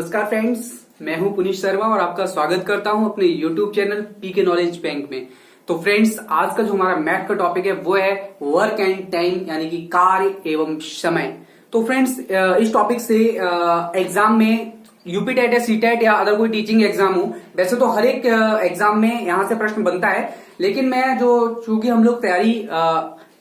नमस्कार फ्रेंड्स, मैं हूं पुनीश शर्मा और आपका स्वागत करता हूं अपने YouTube channel PK knowledge bank में। तो फ्रेंड्स, आज का जो हमारा मैथ का टॉपिक है वो है वर्क एंड टाइम, यानी कि कार्य एवं समय। तो फ्रेंड्स, इस टॉपिक से एग्जाम में यूपी टेट या सी टेट या अदर कोई टीचिंग एग्जाम हो, वैसे तो हर एक एग्जाम में यहाँ से प्रश्न बनता है, लेकिन मैं चूंकि हम लोग तैयारी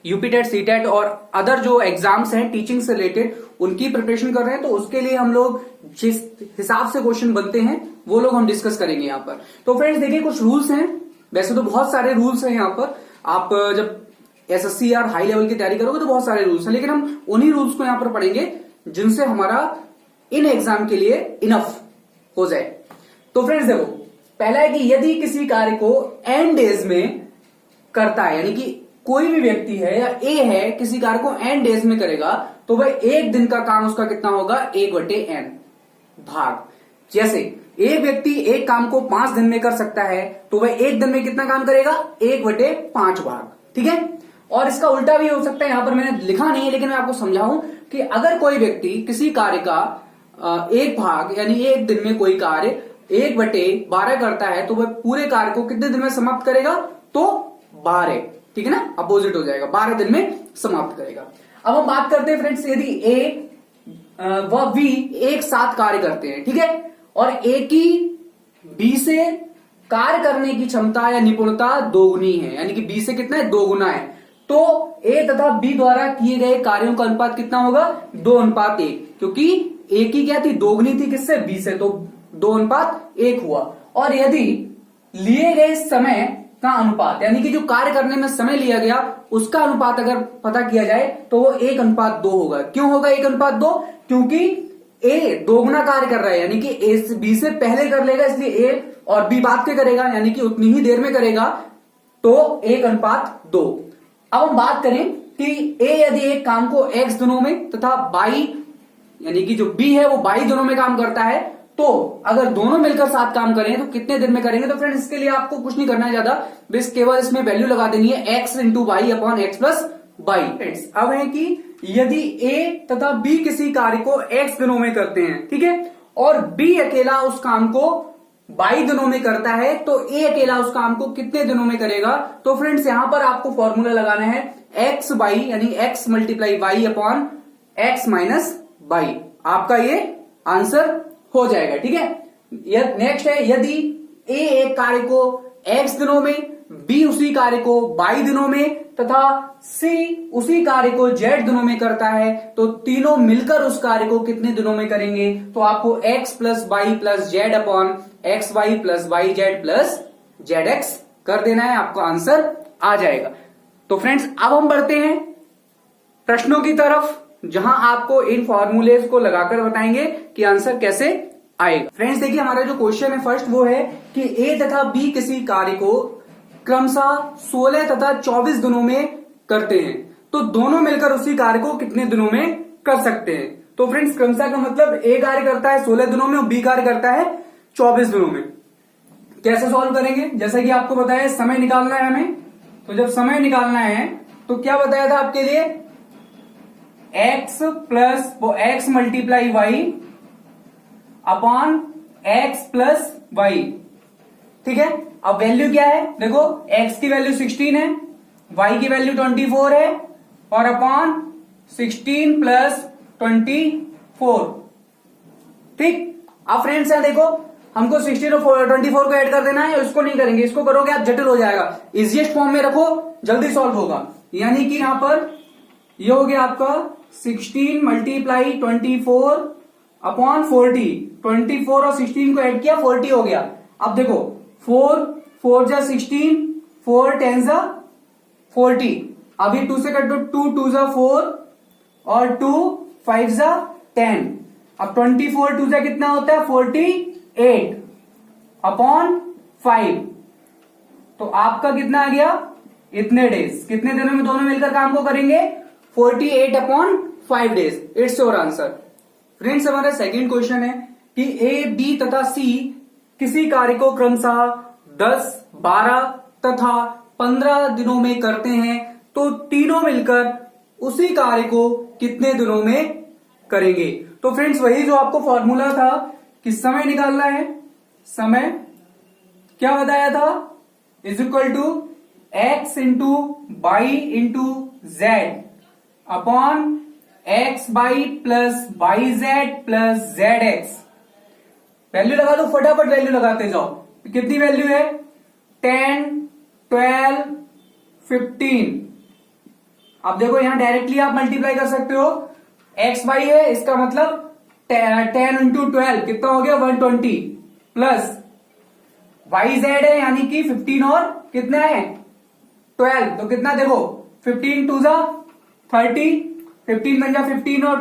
यूपी टेट, सी टेट और अदर जो एग्जाम्स हैं टीचिंग से रिलेटेड उनकी प्रिपरेशन कर रहे हैं, तो उसके लिए हम लोग जिस हिसाब से क्वेश्चन बनते हैं वो लोग हम डिस्कस करेंगे यहाँ पर। तो फ्रेंड्स देखिए, कुछ रूल्स हैं, वैसे तो बहुत सारे रूल्स हैं यहाँ पर। आप जब एसएससी या हाई लेवल की तैयारी करोगे तो बहुत सारे रूल्स हैं, लेकिन हम उन्हीं रूल्स को यहाँ पर पढ़ेंगे जिनसे हमारा इन एग्जाम के लिए इनफ हो जाए। तो फ्रेंड्स देखो, पहला है कि यदि किसी कार्य को एन डेज में करता है, यानी कि कोई भी व्यक्ति है या ए है किसी कार्य को एन डेज में करेगा, तो वह एक दिन का काम उसका कितना होगा, 1/n भाग। जैसे एक व्यक्ति एक काम को 5 दिन में कर सकता है, तो वह एक दिन में कितना काम करेगा, 1/5 भाग। ठीक है। और इसका उल्टा भी हो सकता है, यहां पर मैंने लिखा नहीं है लेकिन मैं आपको समझाऊं कि अगर कोई व्यक्ति किसी कार्य का एक भाग, यानी एक दिन में कोई कार्य 1/12 करता है, तो वह पूरे कार्य को कितने दिन में समाप्त करेगा, तो 12। ठीक है ना, अपोजिट हो जाएगा, 12 दिन में समाप्त करेगा। अब हम बात करते हैं फ्रेंड्स, यदि ए व बी एक साथ कार्य करते हैं, ठीक है, और ए की बी से कार्य करने की क्षमता या निपुणता दोगुनी है, यानी कि बी से कितना है, 2 गुना है, तो ए तथा बी द्वारा किए गए कार्यों का अनुपात कितना होगा, 2:1, क्योंकि ए की क्या थी, दोगुनी थी किससे, बी से, तो 2:1 हुआ। और यदि लिए गए समय का अनुपात, यानी कि जो कार्य करने में समय लिया गया उसका अनुपात अगर पता किया जाए तो वो 1:2 होगा। क्यों होगा 1:2? क्योंकि ए दोगुना कार्य कर रहा है, यानी कि ए से बी से पहले कर लेगा, इसलिए ए और बी बाद के करेगा, यानी कि उतनी ही देर में करेगा, तो 1:2। अब हम बात करें कि ए यदि एक काम को x दिनों में तथा y यानी कि जो b है वो y दिनों में काम करता है, तो अगर दोनों मिलकर साथ काम करें तो कितने दिन में करेंगे। तो फ्रेंड्स, इसके लिए आपको कुछ नहीं करना है ज्यादा, बस केवल इसमें वैल्यू लगा देनी है x × y upon x + y। Friends, अब है कि यदि a तथा b किसी कार्य को x दिनों में करते हैं, ठीक है, और b अकेला उस काम को y दिनों में करता है, तो a अकेला उस काम को कितने दिनों में करेगा। तो फ्रेंड्स, यहां पर आपको फॉर्मूला लगाना है xy, यानी x × y upon x - y। आपका ये आंसर हो जाएगा। ठीक है। नेक्स्ट है, यदि ए एक कार्य को x दिनों में, b उसी कार्य को y दिनों में तथा c उसी कार्य को z दिनों में करता है, तो तीनों मिलकर उस कार्य को कितने दिनों में करेंगे। तो आपको x + y + z upon xy + yz + zx कर देना है, आपको आंसर आ जाएगा। तो फ्रेंड्स, अब हम बढ़ते हैं प्रश्नों की तरफ, जहां आपको इन फॉर्मूलेज को लगाकर बताएंगे कि आंसर कैसे आएगा। फ्रेंड्स देखिए, हमारा जो क्वेश्चन है फर्स्ट वो है कि ए तथा बी किसी कार्य को क्रमशः 16 तथा 24 दिनों में करते हैं, तो दोनों मिलकर उसी कार्य को कितने दिनों में कर सकते हैं। तो फ्रेंड्स, क्रमशः का मतलब ए कार्य करता है 16 दिनों में और बी कार्य करता है 24 दिनों में। कैसे सॉल्व करेंगे, जैसा कि आपको बताया समय निकालना है हमें, तो जब समय निकालना है तो क्या बताया था आपके लिए, x × y upon x + y। ठीक है। अब वैल्यू क्या है, देखो x की वैल्यू 16 है, y की वैल्यू 24 है, और अपॉन 16 + 24। ठीक। अब फ्रेंड्स यहां देखो, हमको 16 और 24 को ऐड कर देना है, इसको नहीं करेंगे, इसको करोगे आप जटिल हो जाएगा, इजिएस्ट फॉर्म में रखो, जल्दी सॉल्व होगा। यानी कि यहां पर ये हो गया आपका 16 × 24 अपॉन 40, 24 और 16 को ऐड किया 40 हो गया। अब देखो 4 4 जा 16, 4 10 जा 40, अभी 2 से कट दो, 2 2 जा 4 और 2 5 जा 10। अब 24 2 जा कितना होता है, 48 अपॉन 5, तो आपका कितना आ गया, इतने डेज, कितने दिनों में दोनों मिलकर काम को करेंगे, 48 upon 5 days. It's your answer. Friends, हमारा सेकंड क्वेश्चन है कि ए बी तथा सी किसी कार्य को क्रमशः 10, 12 तथा 15 दिनों में करते हैं, तो तीनों मिलकर उसी कार्य को कितने दिनों में करेंगे। तो फ्रेंड्स, वही जो आपको फॉर्मूला था कि समय निकालना है, समय क्या बताया था, is equal to x into y into z upon x y plus y z plus z x. Value लगा दो, फटाफट वैल्यू लगाते जाओ। कितनी वैल्यू है, 10, 12, 15। अब देखो यहां डायरेक्टली आप मल्टीप्लाई कर सकते हो, एक्स वाई है इसका मतलब 10 इंटू 12 कितना हो गया 120 प्लस वाई जेड है यानी कि 15 और कितना है 12, तो कितना देखो 15 टू जा 30, 15 बन जा 15 और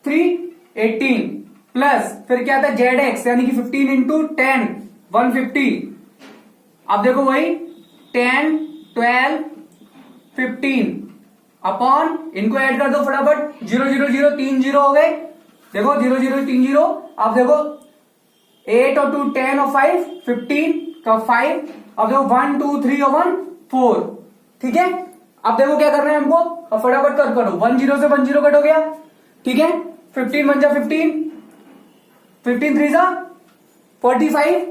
3 18 प्लस फिर क्या था जेड एक्स यानी कि 15 इंटू 10 150। अब देखो वही 10, 12, 15 अपॉन इनको ऐड कर दो फटाफट, 0 0 0 3 0 हो गए, देखो 0 0 3 0। अब देखो 8 और 2 10 और 5 15 का 5। अब देखो 1 2 3 और 1 4, ठीक है। अब देखो क्या करना है हमको, और फटाफट कर करो, 1 0 से 1 0 कट हो गया, ठीक है। 15 बन जा 15, 15 3 जा 45,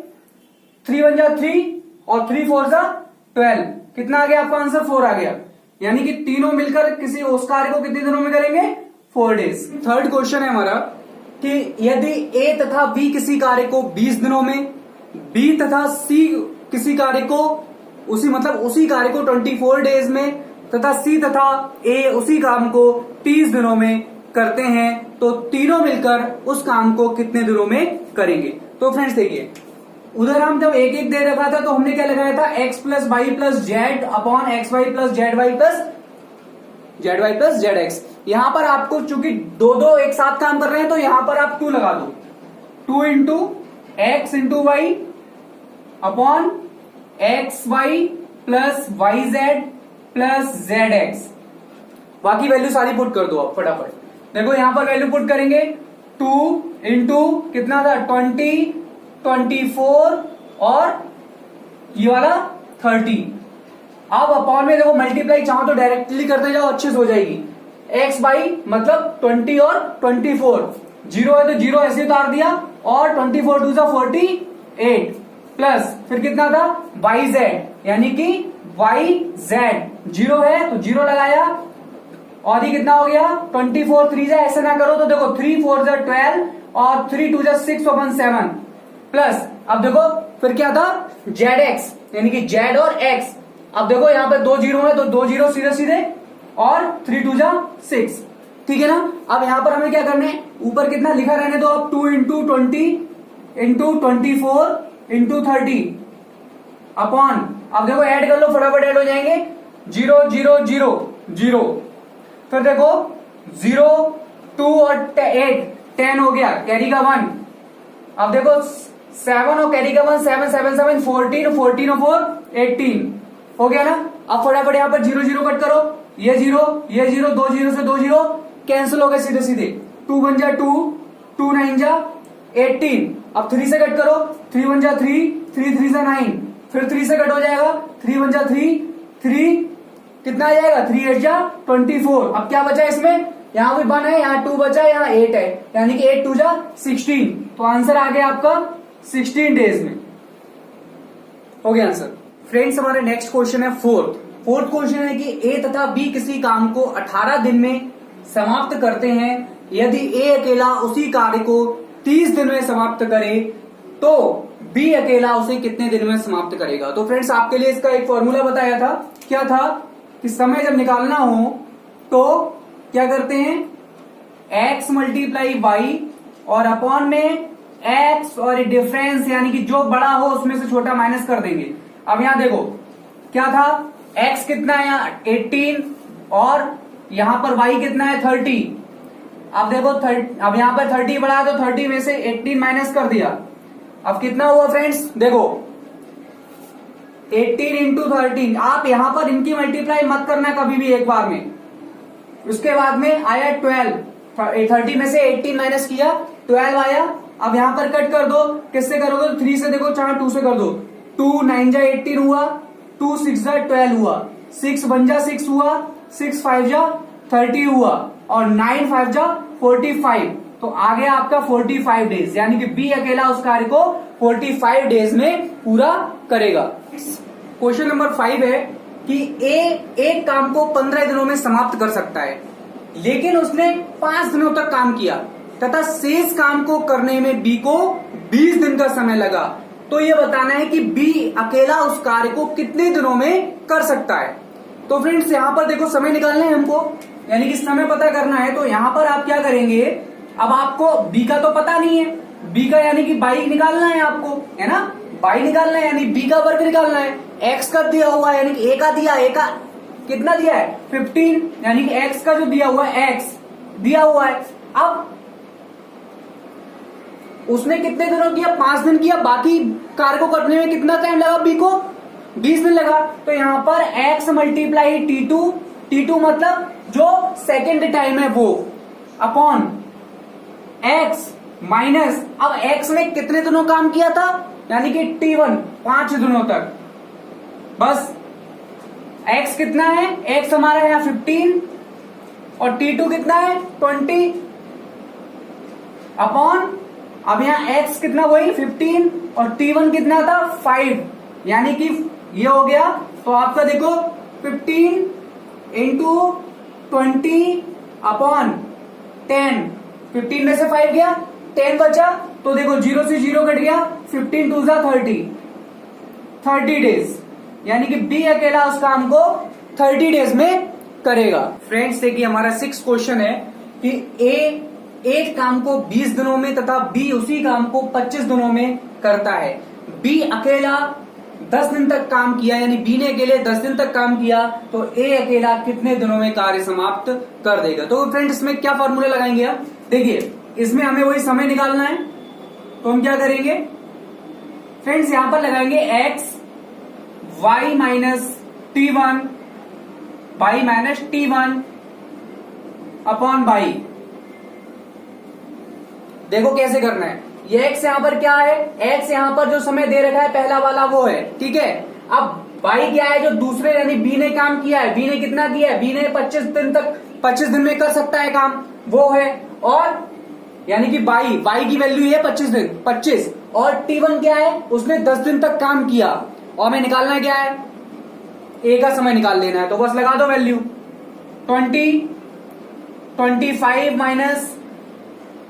3 बन जा 3 और 3 4 जा 12। कितना आ गया आपका आंसर, 4 आ गया। यानी कि तीनों मिलकर किसी उस कार्य को कितने दिनों में करेंगे, 4 डेज। थर्ड क्वेश्चन है हमारा कि यदि ए तथा बी किसी कार्य को 20 दिनों में, बी तथा सी किसी कार्य को उसी कार्य को 24 डेज में तथा सी तथा ए उसी काम को 30 दिनों में करते हैं, तो तीनों मिलकर उस काम को कितने दिनों में करेंगे। तो फ्रेंड्स देखिए, उधर हम जब एक एक दे रखा था तो हमने क्या लगाया था, x plus y plus z upon x y plus z y plus z x. यहां पर आपको चूंकि दो दो एक साथ काम कर रहे हैं तो यहां पर आप 2 लगा दो, 2 into x into y upon x y plus y z plus z x. बाकी वैल्यू सारी पुट कर दो आप फटाफट। देखो यहां पर वैल्यू पुट करेंगे, 2 इंटू कितना था 20, 24 और ये वाला 30। अब अपॉन में देखो मल्टीप्लाई चाहो तो डायरेक्टली करते जाओ, अच्छे से हो जाएगी। एक्स बाई मतलब 20 और 24, 0 है तो 0 ऐसे उतार दिया और 24 टू 48 प्लस फिर कितना था वाई जेड यानी कि वाई जेड 0 है तो 0 लगाया और ये कितना हो गया 24 3 जा ऐसे ना करो तो देखो 3 4 जा 12 और 3 2 जा 6 और 7 प्लस अब देखो फिर क्या था जेड एक्स यानी कि जेड और एक्स। अब देखो यहाँ पे 2 0 है तो 2 0 सीधे सीधे और 3 2 जा 6, ठीक है ना। अब यहाँ पर हमें क्या करना है, ऊपर कितना लिखा रहने दो अब 2 इंटू 20 इंटू 24 इंटू 30 अपॉन अब देखो ऐड कर लो फटाफट ऐड हो जाएंगे 0 0 0 0 फिर देखो 0 2 और 8 10 हो गया कैरी का 1। अब देखो 7 और कैरी का 1 7 7 7 14 14 और 4 18 हो गया ना। अब फटाफट यहाँ पर 0 0 कट करो ये 0 2 0 से 2 0 कैंसिल हो गए सीधे सीधे 2 1 जा 2 2 9 जा 18। अब 3 से कट करो 3 1 जा 3 3 3 जा 9 फिर 3 से कट हो जाएगा 3 1 जा 3 3 कितना आ जाएगा 3 8 जा 24। अब क्या बचा इसमें, यहाँ भी 1 है यहाँ 2 बचा यहाँ 8 है यानी कि 8 2 जा 16 तो आंसर आ गया आपका 16 डेज में हो गया आंसर। फ्रेंड्स हमारे नेक्स्ट क्वेश्चन है फोर्थ क्वेश्चन है कि ए तथा बी किसी काम को 18 दिन में समाप्त करते हैं, यदि ए अकेला उसी कार्य को 30 दिन में समाप्त करे तो बी अकेला उसे कितने दिन में समाप्त करेगा। तो फ्रेंड्स आपके लिए इसका एक फॉर्मूला बताया था, क्या था कि समय जब निकालना हो तो क्या करते हैं x मल्टीप्लाई वाई और अपॉन में x और डिफरेंस यानी कि जो बड़ा हो उसमें से छोटा माइनस कर देंगे। अब यहां देखो क्या था x कितना है यहाँ 18 और यहां पर y कितना है 30। अब देखो अब यहां पर 30 बढ़ा तो 30 में से 18 माइनस कर दिया। अब कितना हुआ फ्रेंड्स देखो 18 इंटू 13। आप यहां पर इनकी मल्टीप्लाई मत करना कभी भी एक बार में। उसके बाद में आया 12, 30 में से 18 माइनस किया 12 आया। अब यहां पर कट कर दो, किससे करोगे 3 से देखो चाहे 2 से कर दो 2 9 जा 18 हुआ 2 6 जा 12 हुआ 6 1 जा 6 हुआ 6 5 जा 30 हुआ और 9 5 जा 45 तो आ गया आपका 45 डेज, यानी कि बी अकेला उस कार्य को 45 डेज में पूरा करेगा। क्वेश्चन नंबर 5 है कि ए एक काम को 15 दिनों में समाप्त कर सकता है, लेकिन उसने 5 दिनों तक काम किया तथा शेष काम को करने में बी को 20 दिन का समय लगा। तो ये बताना है कि बी अकेला उस कार्य को कितने दिनों में कर सकता है। तो फ्रेंड्स यहां पर देखो समय निकालना है हमको, यानी कि समय पता करना है। तो यहां पर आप क्या करेंगे, अब आपको बी का तो पता नहीं है, बी का यानी कि बाई निकालना है आपको, है ना, बाई निकालना है यानी बी का वर्ग निकालना है। एक्स का दिया हुआ है यानी कि ए का दिया, ए का कितना दिया है 15, यानी कि एक्स का जो दिया हुआ है एक्स दिया हुआ है। अब उसने कितने दिनों किया, 5 दिन किया, बाकी कार्य को करने में कितना टाइम लगा बी को 20 दिन लगा। तो यहां पर x मल्टीप्लाई T2 मतलब जो सेकेंड टाइम है वो अपॉन x माइनस, अब x ने कितने दिनों काम किया था यानी कि T1 5 दिनों तक, बस x कितना है, x हमारा है 15 और T2 कितना है 20 अपॉन, अब यहाँ x कितना वही 15 और T1 कितना था 5, यानी कि ये हो गया। तो आपका देखो 15 इंटू 20 अपॉन 10, 15 में से 5 गया 10 बचा, तो देखो 0 से 0 कट गया, 15 2 30 डेज, यानी कि बी अकेला उस काम को 30 डेज में करेगा। फ्रेंड्स देखिए हमारा 6 क्वेश्चन है कि ए एक काम को 20 दिनों में तथा बी उसी काम को 25 दिनों में करता है। बी अकेला 10 दिन तक काम किया, यानी बी ने अकेले 10 दिन तक काम किया, तो ए अकेला कितने दिनों में कार्य समाप्त कर देगा। तो फ्रेंड्स इसमें क्या फॉर्मूला लगाएंगे आप, देखिए इसमें हमें वही समय निकालना है, तो हम क्या करेंगे फ्रेंड्स यहां पर लगाएंगे x y minus T1 upon by. देखो कैसे करना है, ये x यहां पर क्या है, x यहां पर जो समय दे रखा है पहला वाला वो है, ठीक है। अब y क्या है, जो दूसरे यानी b ने काम किया है, b ने कितना किया है, b ने 25 दिन में कर सकता है काम, वो है, और यानी कि y की वैल्यू है 25 दिन 25, और T1 क्या है, उसने 10 दिन तक काम किया, और हमें निकालना क्या है, a का समय निकाल लेना है। तो बस लगा दो वैल्यू 25 माइनस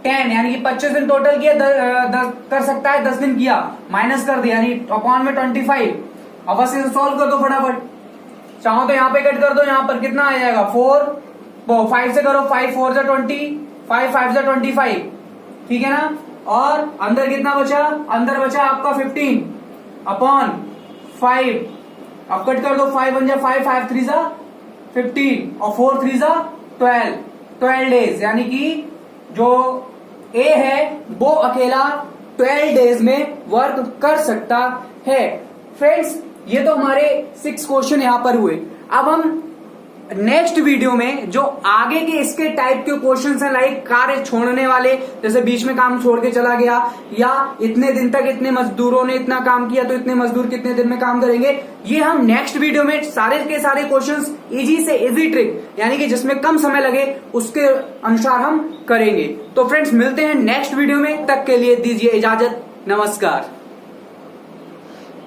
10, यानी कि 25 दिन टोटल किया, कर सकता है 10 दिन किया, माइनस कर दिया यानी अपॉन में 25। अब बस इसे सॉल्व कर दो फटाफट, चाहो तो यहाँ पे कट कर दो, यहाँ पर कितना आ जाएगा 5 से करो, 5 4 जा 20, 5 5 जा 25, ठीक है ना। और अंदर कितना बचा, अंदर बचा आपका 15 अपॉन 5, अब कट कर दो, 5 1 जा 5, 5 3 जा 15 और 4 3 जा 12 डेज, यानी कि जो ए है वो अकेला 12 डेज में वर्क कर सकता है। फ्रेंड्स ये तो हमारे 6 क्वेश्चन यहां पर हुए। अब हम नेक्स्ट वीडियो में जो आगे के इसके टाइप के क्वेश्चंस हैं, लाइक कार्य छोड़ने वाले, जैसे बीच में काम छोड़ के चला गया, या इतने दिन तक इतने मजदूरों ने इतना काम किया तो इतने मजदूर कितने दिन में काम करेंगे, ये हम नेक्स्ट वीडियो में सारे के सारे क्वेश्चंस इजी से इजी ट्रिक, यानी कि जिसमें कम समय लगे उसके अनुसार हम करेंगे। तो फ्रेंड्स मिलते हैं नेक्स्ट वीडियो में, तक के लिए दीजिए इजाजत, नमस्कार।